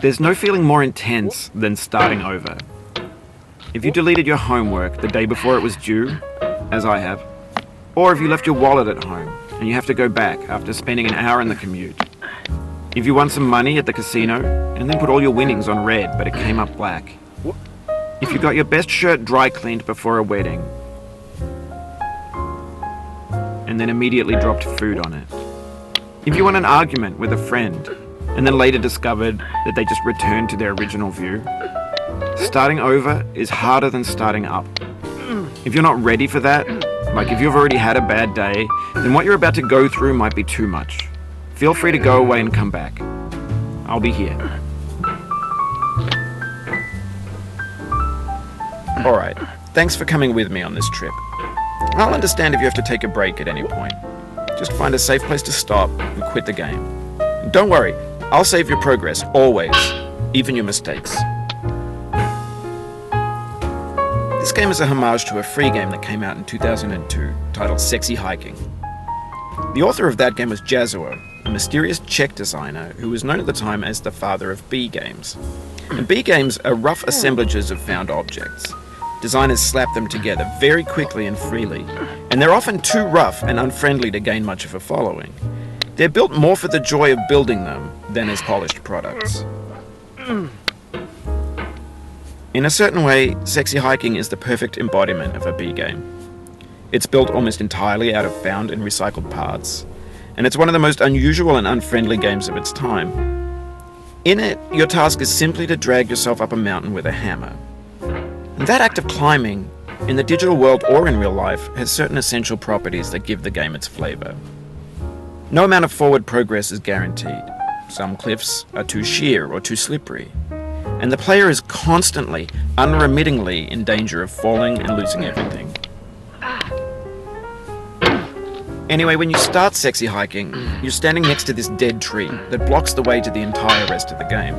There's no feeling more intense than starting over. If you deleted your homework the day before it was due, as I have, or if you left your wallet at home and you have to go back after spending an hour in the commute. If you won some money at the casino and then put all your winnings on red but it came up black. If you got your best shirt dry cleaned before a wedding and then immediately dropped food on it. If you won an argument with a friend and then later discovered that they just returned to their original view. Starting over is harder than starting up. If you're not ready for that, like if you've already had a bad day, then what you're about to go through might be too much. Feel free to go away and come back. I'll be here. Alright, thanks for coming with me on this trip. I'll understand if you have to take a break at any point. Just find a safe place to stop and quit the game. And don't worry, I'll save your progress, always, even your mistakes. This game is a homage to a free game that came out in 2002, titled Sexy Hiking. The author of that game was Jazuo, a mysterious Czech designer who was known at the time as the father of B games. And B games are rough assemblages of found objects. Designers slap them together very quickly and freely, and they're often too rough and unfriendly to gain much of a following. They're built more for the joy of building them than as polished products. In a certain way, Sexy Hiking is the perfect embodiment of a B game. It's built almost entirely out of found and recycled parts, and it's one of the most unusual and unfriendly games of its time. In it, your task is simply to drag yourself up a mountain with a hammer. And that act of climbing, in the digital world or in real life, has certain essential properties that give the game its flavor. No amount of forward progress is guaranteed. Some cliffs are too sheer or too slippery, and the player is constantly, unremittingly in danger of falling and losing everything. Anyway, when you start Sexy Hiking, you're standing next to this dead tree that blocks the way to the entire rest of the game.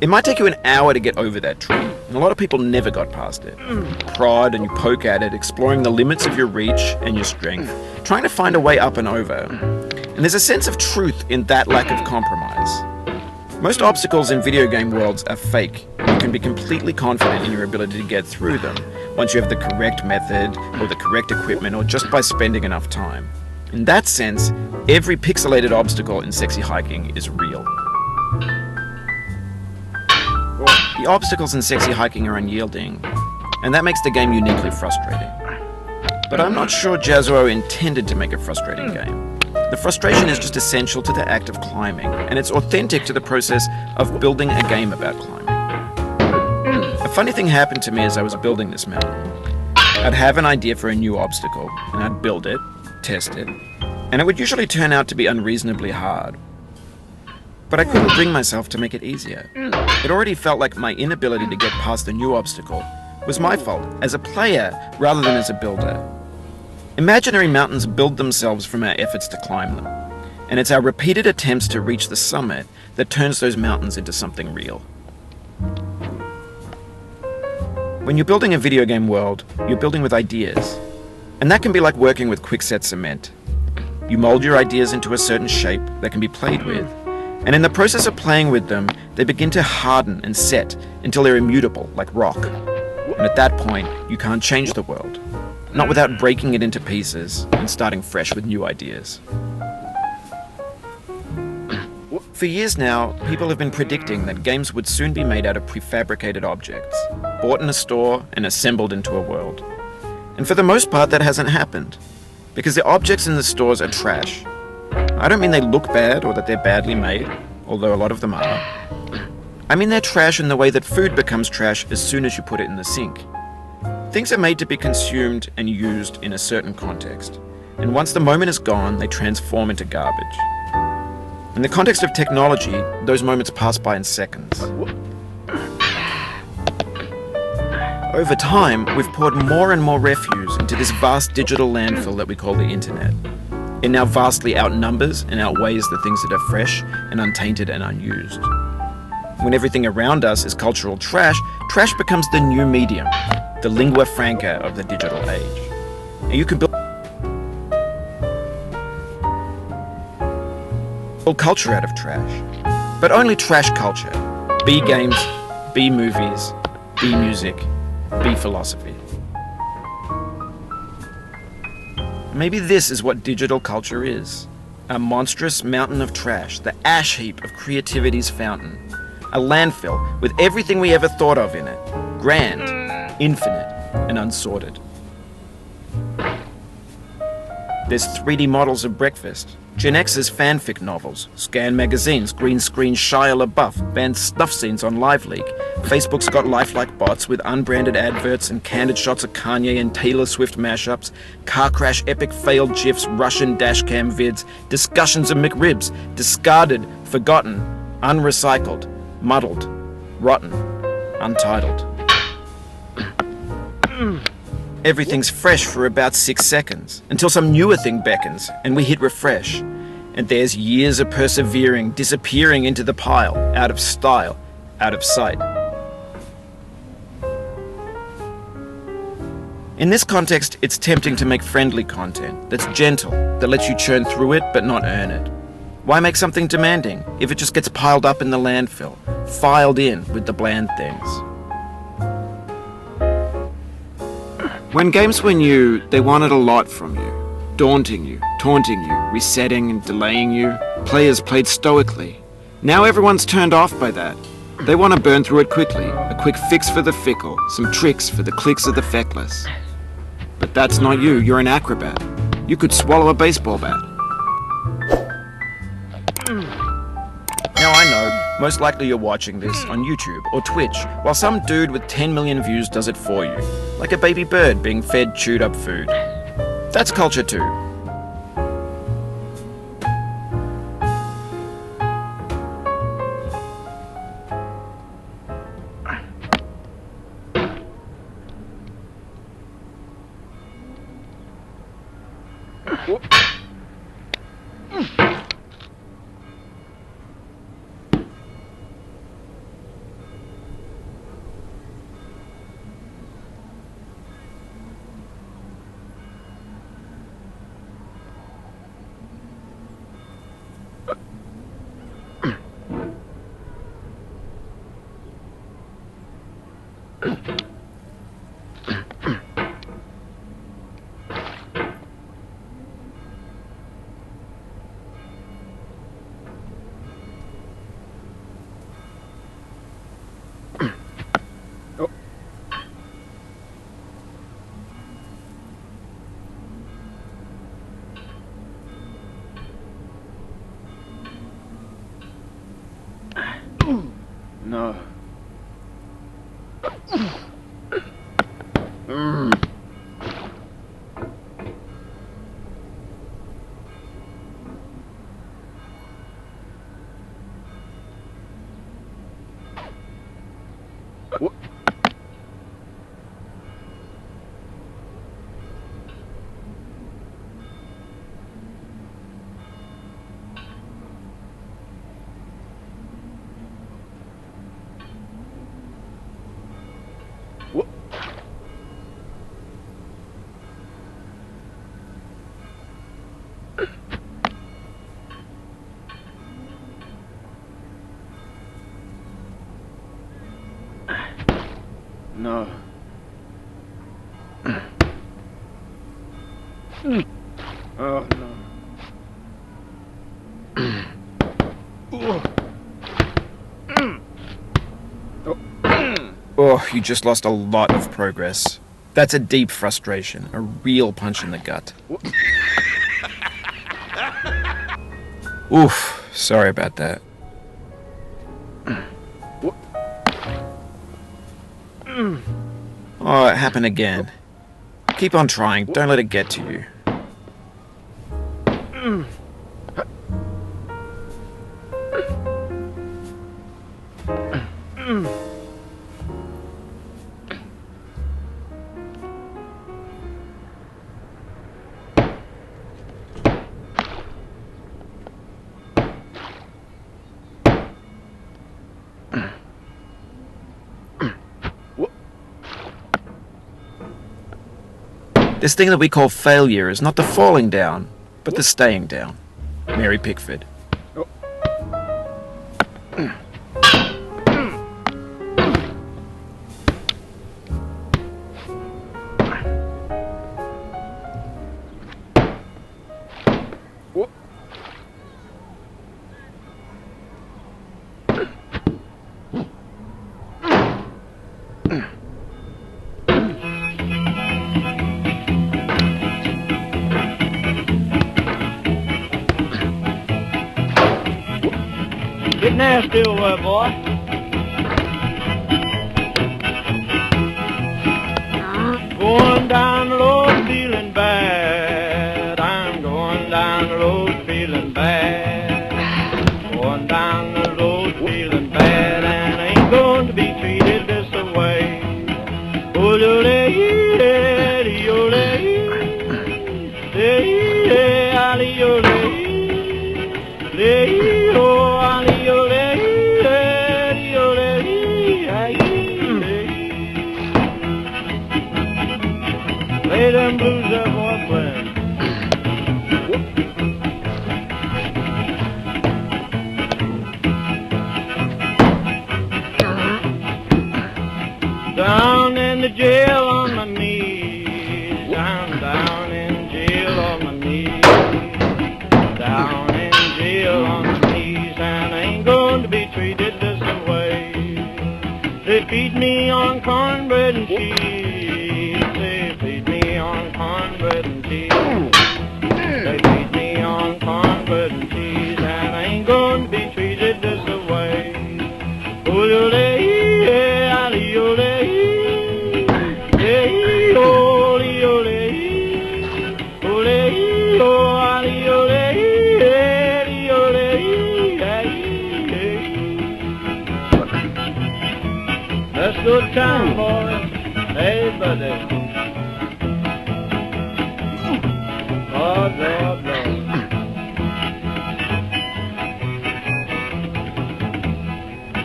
It might take you an hour to get over that tree, and a lot of people never got past it. You prod and you poke at it, exploring the limits of your reach and your strength, trying to find a way up and over. And there's a sense of truth in that lack of compromise. Most obstacles in video game worlds are fake. You can be completely confident in your ability to get through them once you have the correct method or the correct equipment or just by spending enough time. In that sense, every pixelated obstacle in Sexy Hiking is real. The obstacles in Sexy Hiking are unyielding, and that makes the game uniquely frustrating. But I'm not sure Jazuo intended to make a frustrating game. The frustration is just essential to the act of climbing, and it's authentic to the process of building a game about climbing. A funny thing happened to me as I was building this mountain. I'd have an idea for a new obstacle, and I'd build it, test it, and it would usually turn out to be unreasonably hard. But I couldn't bring myself to make it easier. It already felt like my inability to get past the new obstacle was my fault, as a player rather than as a builder. Imaginary mountains build themselves from our efforts to climb them, and it's our repeated attempts to reach the summit that turns those mountains into something real. When you're building a video game world, you're building with ideas, and that can be like working with quickset cement. You mold your ideas into a certain shape that can be played with, and in the process of playing with them, they begin to harden and set until they're immutable, like rock. And at that point, you can't change the world, not without breaking it into pieces and starting fresh with new ideas. For years now, people have been predicting that games would soon be made out of prefabricated objects, bought in a store and assembled into a world. And for the most part, that hasn't happened, because the objects in the stores are trash. I don't mean they look bad or that they're badly made, although a lot of them are. I mean they're trash in the way that food becomes trash as soon as you put it in the sink. Things are made to be consumed and used in a certain context, and once the moment is gone, they transform into garbage. In the context of technology, those moments pass by in seconds. Over time, we've poured more and more refuse into this vast digital landfill that we call the internet. It now vastly outnumbers and outweighs the things that are fresh and untainted and unused. When everything around us is cultural trash, trash becomes the new medium, the lingua franca of the digital age. And you can build culture out of trash, but only trash culture. Be games, be movies, be music, be philosophy. Maybe this is what digital culture is. A monstrous mountain of trash, the ash heap of creativity's fountain. A landfill with everything we ever thought of in it. Grand, infinite, and unsorted. There's 3D models of breakfast, Gen X's fanfic novels, scan magazines, green screen Shia LaBeouf, banned snuff scenes on LiveLeak. Facebook's got lifelike bots with unbranded adverts and candid shots of Kanye and Taylor Swift mashups, car crash epic failed GIFs, Russian dashcam vids, discussions of McRibs, discarded, forgotten, unrecycled, muddled, rotten, untitled. Everything's fresh for about 6 seconds, until some newer thing beckons, and we hit refresh. And there's years of persevering, disappearing into the pile, out of style, out of sight. In this context, it's tempting to make friendly content that's gentle, that lets you churn through it but not earn it. Why make something demanding if it just gets piled up in the landfill, filed in with the bland things? When games were new, they wanted a lot from you. Daunting you, taunting you, resetting and delaying you. Players played stoically. Now everyone's turned off by that. They want to burn through it quickly. A quick fix for the fickle, some tricks for the clicks of the feckless. But that's not you, you're an acrobat. You could swallow a baseball bat. Now I know, most likely you're watching this on YouTube or Twitch, while some dude with 10 million views does it for you, like a baby bird being fed chewed up food. That's culture too. No. No. Oh, no. Oh, you just lost a lot of progress. That's a deep frustration, a real punch in the gut. Oof, sorry about that. Oh, it happened again. Keep on trying, don't let it get to you. This thing that we call failure is not the falling down, but the staying down. Mary Pickford. Get nasty over there, boy. Going down the road feeling bad. I'm going down the road feeling bad. Going down the road feeling bad, and I ain't going to be treated this way. Lay them blues up, boy, playing. Down in the jail on my knees. I'm down in jail on my knees. Down in jail on my knees, and I ain't going to be treated this way. They feed me on cornbread and cheese. They feed me on cornbread and cheese. They feed me on cornbread and cheese, and I ain't going to be treated this way. That's good time, boys. Hey, buddy. Lord, Lord, Lord.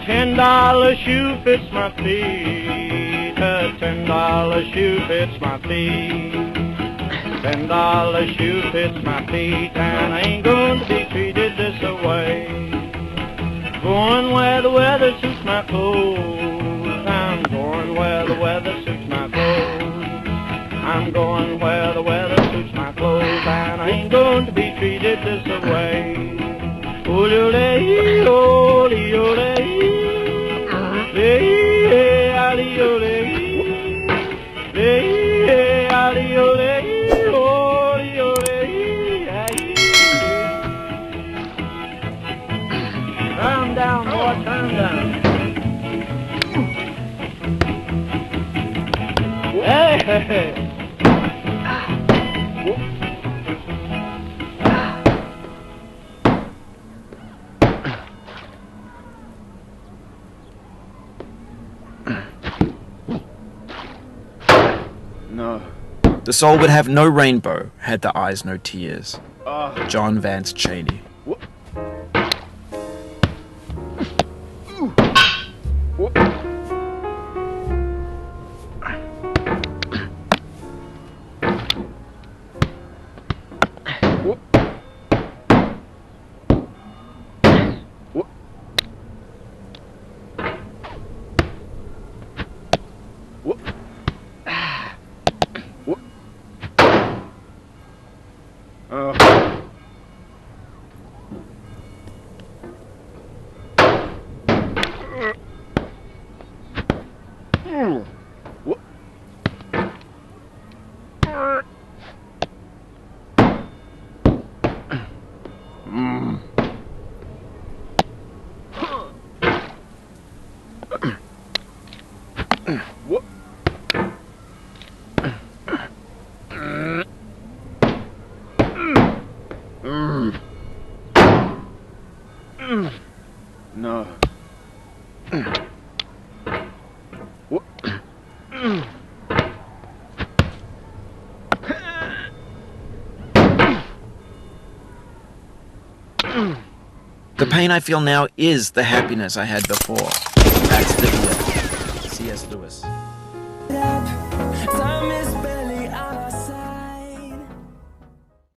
$10 shoe fits my feet. A $10 shoe fits my feet. $10 shoe fits my feet, and I ain't going to be treated this way. Going where the weather suits my clothes. I'm going where the weather suits my clothes. I'm going where the weather suits my clothes, and I ain't going to be treated this way. Calm down, boy, calm down. Hey, hey, hey. No. The soul would have no rainbow, had the eyes no tears. John Vance Cheney. No. The pain I feel now is the happiness I had before.